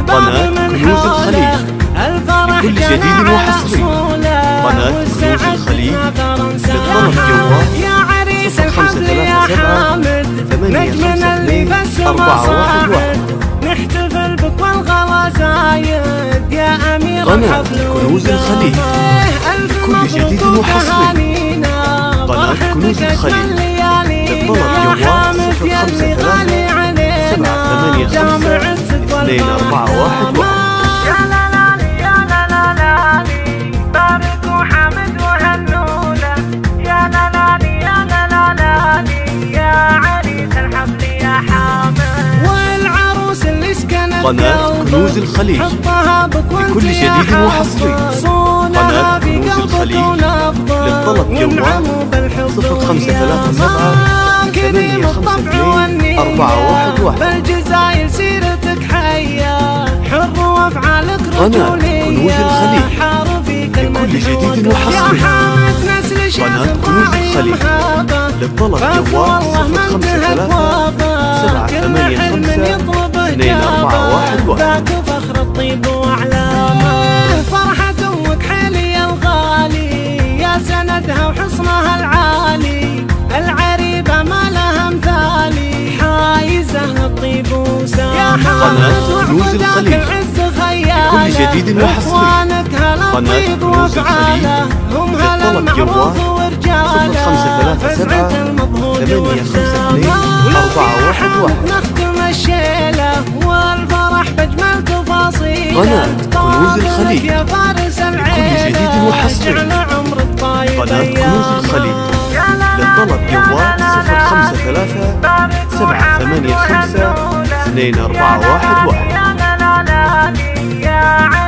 قناة كنوز الخليج لكل جديد وحصري. قناة كنوز الخليج للطلب جوال 0538 نحتفل بك والغلا زايد يا أمير قناة كنوز الخليج لكل جديد وحصري. قناة كنوز الخليج للطلب جوال 0538 يا لا لا يا لا لا لا بارك وحمد وهنوله يا لا لا يا لا لا لا يا عريس الحفل يا حامد والعروس اللي سكنت قناة كنوز الخليج لكل جديد وحصري. قناة كنوز الخليج للطلب جوال 0538 بالجزاير سيرتك حية حر وافعالك قناة كنوز الخليج لكل جديد وحصري. قناة كنوز الخليج للطلب جوال 0538 ذاك فخر الطيب واعلامه فرحة امك حلي الغالي يا سندها وحصنها العالي العريبة ما لها مثالي حايزة للطيب وسام يا قناة كنوز الخليج لكل جديد وحصري. قناة كنوز الخليج للطلب جوال 0538 نختم الشيلة والفرح بأجمل تفاصيل. قناة كنوز الخليج يا فارس لكل جديد وحصري. قناة كنوز الخليج للطلب جوال 0538 2411.